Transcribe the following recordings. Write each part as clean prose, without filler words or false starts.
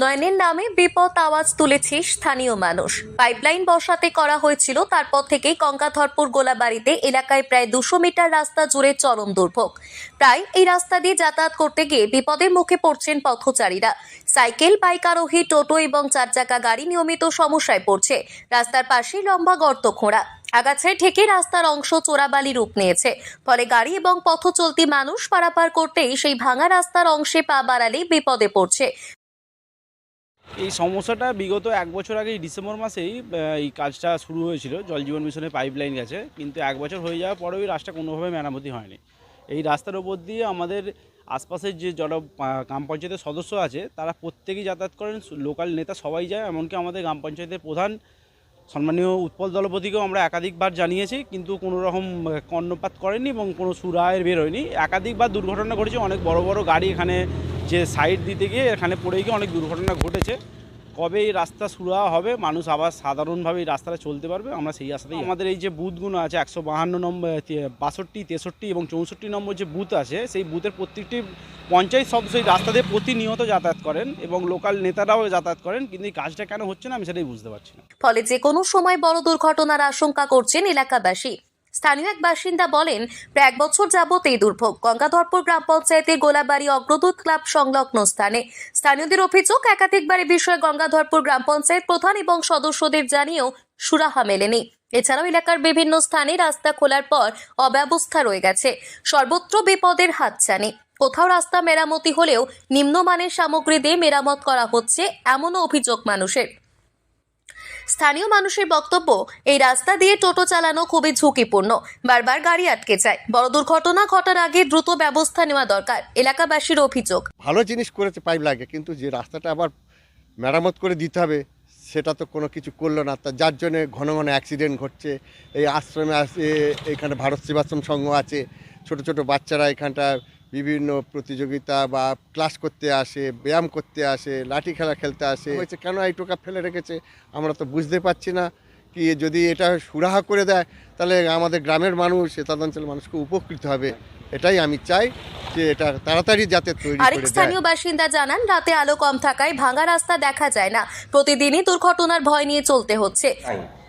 উন্নয়নের নামে বিপদ আওয়াজ তুলেছে স্থানীয় মানুষ। পাইপলাইন বসাতে করা হয়েছিল, তারপর থেকেই গঙ্গাধরপুর গোলাবাড়িতে এলাকায় প্রায় 200 মিটার রাস্তা জুড়ে চরম দুর্ভোগ। প্রায় এই রাস্তা দিয়ে যাতায়াত করতে গিয়ে বিপদের মুখে পড়ছেন পথচারীরা। সাইকেল, বাইক আরোহী, টোটো এবং 4 চাকা গাড়ি নিয়মিত সমস্যায় পড়ছে। রাস্তার পাশেই লম্বা গর্ত খোঁড়া, আগাছায় ঢেকে রাস্তার অংশ চোরাবালি রূপ নিয়েছে। ফলে গাড়ি এবং পথ চলতি মানুষ পারাপার করতেই সেই ভাঙা রাস্তার অংশে পা বাড়ালেই বিপদে পড়ছে। এই সমস্যাটা বিগত 1 বছর আগে ডিসেম্বর মাসেই এই কাজটা শুরু হয়েছিল, জল জীবন মিশনের পাইপলাইন গেছে, কিন্তু 1 বছর হয়ে যাওয়ার পরেও এই রাস্তা কোনোভাবে মেরামতি হয়নি। এই রাস্তার উপর দিয়ে আমাদের আশপাশের যে গ্রাম পঞ্চায়েতের সদস্য আছে তারা প্রত্যেকেই যাতায়াত করেন, লোকাল নেতা সবাই যায়, এমনকি আমাদের গ্রাম পঞ্চায়েতের প্রধান সম্মানীয় উৎপল দলপতিকেও আমরা একাধিকবার জানিয়েছি, কিন্তু কোনো রকম কর্ণপাত করেনি এবং কোনো সুরায়ের বের হয়নি। একাধিকবার দুর্ঘটনা ঘটেছে, অনেক বড় বড় গাড়ি এখানে যে সাইড দিতে গিয়ে এখানে পড়ে গিয়ে অনেক দুর্ঘটনা ঘটেছে। কবে এই রাস্তা শুরু হবে, মানুষ আবার সাধারণভাবে এই রাস্তাটা চলতে পারবে, আমরা সেই আশাতেই। আমাদের এই যে বুথগুলো আছে 152 নম্বর, 62, 63 এবং 64 নম্বর যে বুথ আছে, সেই বুথের প্রত্যেকটি পঞ্চায়েত সদস্য এই রাস্তা দিয়ে প্রতিনিয়ত যাতায়াত করেন এবং লোকাল নেতারাও যাতায়াত করেন, কিন্তু এই কাজটা কেন হচ্ছে না আমি সেটাই বুঝতে পারছি না। ফলে যে কোনো সময় বড় দুর্ঘটনার আশঙ্কা করছেন এলাকাবাসী। স্থানীয় এক বাসিন্দা বলেন, প্রায় 1 বছর যাবত এই দুর্ভোগ। গঙ্গাধরপুর গ্রাম পঞ্চায়েতের গোলাবাড়ি অগ্রদূত ক্লাব সংলগ্ন স্থানে স্থানীয়দের অভিযোগ, একাধিকবার এ বিষয়ে গঙ্গাধরপুর গ্রাম পঞ্চায়েত প্রধান এবং সদস্যদের জানিয়েও সুরাহা মেলেনি। এছাড়াও এলাকার বিভিন্ন স্থানে রাস্তা খোলার পর অব্যবস্থা রয়ে গেছে, সর্বত্র বিপদের হাতছানি। কোথাও রাস্তা মেরামতি হলেও নিম্নমানের সামগ্রী দিয়ে মেরামত করা হচ্ছে, এমনও অভিযোগ মানুষের। স্থানীয় মানুষের বক্তব্য, এই রাস্তা দিয়ে টোটো চালানো খুবই ঝুঁকিপূর্ণ, বারবার গাড়ি আটকে যায়। বড় দুর্ঘটনা ঘটার আগে দ্রুত ব্যবস্থা নেওয়া দরকার, এলাকাবাসীর অভিযোগ। ভালো জিনিস করেছে পাইপ লাগে, কিন্তু যে রাস্তাটা আবার মেরামত করে দিতে হবে সেটা তো কোনো কিছু করলো না। তা যার জন্যে ঘন ঘন অ্যাক্সিডেন্ট ঘটছে। এই আশ্রমে আছে, এখানে ভারত সেবাশ্রম সংঘ আছে, ছোট ছোট বাচ্চারা এখানটা বিভিন্ন প্রতিযোগিতা বা ক্লাস করতে আসে, ব্যায়াম করতে আসে, লাঠি খেলা খেলতে আসে। হয়েছে কেন এই টোকা ফেলে রেখেছে আমরা তো বুঝতে পারছি না। কি যদি এটা সুরাহা করে দেয় তাহলে আমাদের গ্রামের মানুষ, তদঞ্চলের মানুষকে উপকৃত হবে। এটাই আমি চাই যে এটা তাড়াতাড়ি যাতে তৈরি করে দেয়। আরেক স্থানীয় বাসিন্দা জানান, রাতে আলো কম থাকায় ভাঙা রাস্তা দেখা যায় না, প্রতিদিনই দুর্ঘটনার ভয় নিয়ে চলতে হচ্ছে।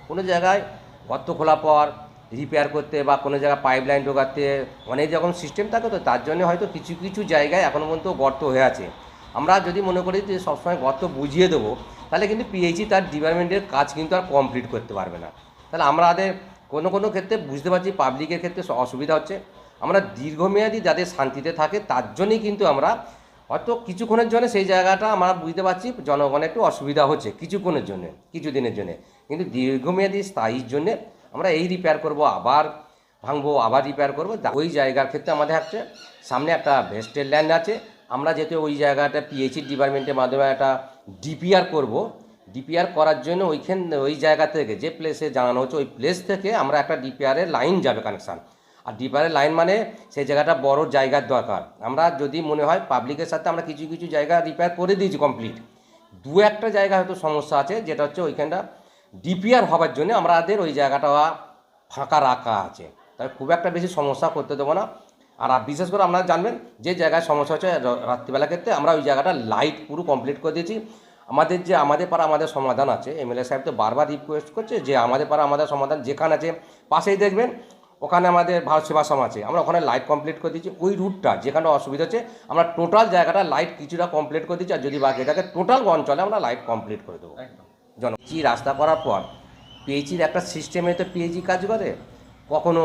কোনো জায়গায় গর্ত খোলা পর রিপেয়ার করতে বা কোনো জায়গায় পাইপ লাইন ঢোকাতে অনেক যখন সিস্টেম থাকে, তো তার জন্য হয়তো কিছু কিছু জায়গায় এখনও পর্যন্ত গর্ত হয়ে আছে। আমরা যদি মনে করি যে সবসময় গর্ত বুঝিয়ে দেবো, তাহলে কিন্তু পিএইচই তার ডিপার্টমেন্টের কাজ কিন্তু আর কমপ্লিট করতে পারবে না। তাহলে আমাদের কোনো কোনো ক্ষেত্রে বুঝতে পারছি পাবলিকের ক্ষেত্রে অসুবিধা হচ্ছে। আমরা দীর্ঘমেয়াদী যাদের শান্তিতে থাকে তার জন্যই কিন্তু আমরা হয়তো কিছুক্ষণের জন্য সেই জায়গাটা আমরা বুঝতে পারছি জনগণের একটু অসুবিধা হচ্ছে কিছুক্ষণের জন্য, কিছুদিনের জন্য, কিন্তু দীর্ঘমেয়াদী স্থায়ীর জন্যে আমরা এই রিপেয়ার করব, আবার ভাঙবো, আবার রিপেয়ার করবো। ওই জায়গার ক্ষেত্রে আমাদের হচ্ছে সামনে একটা ভেস্টেড ল্যান্ড আছে। আমরা যেহেতু ওই জায়গাটা পিএইচই ডিপার্টমেন্টের মাধ্যমে একটা ডিপিআর করব, ডিপিআর করার জন্য ওই জায়গা থেকে যে প্লেসে জানানো হচ্ছে ওই প্লেস থেকে আমরা একটা ডিপিআরের লাইন যাবে কানেকশান। আর ডিপিআরের লাইন মানে সেই জায়গাটা বড় জায়গার দরকার। আমরা যদি মনে হয় পাবলিকের সাথে আমরা কিছু কিছু জায়গা রিপেয়ার করে দিয়েছি কমপ্লিট, 2-1টা জায়গা হয়তো সমস্যা আছে, যেটা হচ্ছে ওইখানটা ডিপিআর হওয়ার জন্য আমাদের ওই জায়গাটা ফাঁকা রাখা আছে। তাই খুব একটা বেশি সমস্যা করতে দেবো না। আর বিশেষ করে আপনারা জানবেন যে জায়গায় সমস্যা হচ্ছে রাত্রিবেলা ক্ষেত্রে, আমরা ওই জায়গাটা লাইট পুরো কমপ্লিট করে দিয়েছি। আমাদের পাড়া আমাদের সমাধান আছে, এমএলএ সাহেব তো বারবার রিকোয়েস্ট করছে যে আমাদের পাড়া আমাদের সমাধান যেখানে আছে, পাশেই দেখবেন ওখানে আমাদের ভারত সেবাশ্রম আছে, আমরা ওখানে লাইট কমপ্লিট করে দিচ্ছি। ওই রুটটা যেখানে অসুবিধা হচ্ছে আমরা টোটাল জায়গাটা লাইট কিছুটা কমপ্লিট করে দিচ্ছি, আর যদি বাকি থাকে টোটাল অঞ্চলে আমরা লাইট কমপ্লিট করে দেবো। রাস্তা করার পর পিএইচির একটা সিস্টেমে তো পিএইচি কাজ করে, কখনো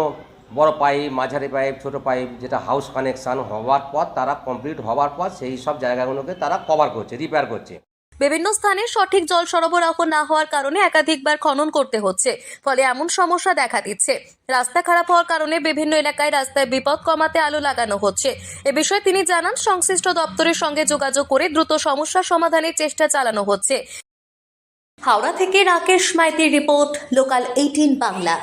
বড় পাইপ, মাঝারি পাইপ, ছোট পাইপ, যেটা হাউস কানেকশান হওয়ার পর তারা কমপ্লিট হওয়ার পর সেই সব জায়গাগুলোকে তারা কভার করছে, রিপেয়ার করছে। বিভিন্ন স্থানে সঠিক জল সরবরাহ না হওয়ার কারণে একাধিকবার খনন করতে হচ্ছে, ফলে এমন সমস্যা দেখা দিচ্ছে। রাস্তা খারাপ হওয়ার কারণে বিভিন্ন এলাকায় রাস্তায় বিপদ কমাতে আলো লাগানো হচ্ছে। এ বিষয়ে তিনি জানান, সংশ্লিষ্ট দপ্তরের সঙ্গে যোগাযোগ করে দ্রুত সমস্যা সমাধানের চেষ্টা চালানো হচ্ছে। হাওড়া থেকে রাকেশ মাইতির রিপোর্ট, লোকাল 18 বাংলা।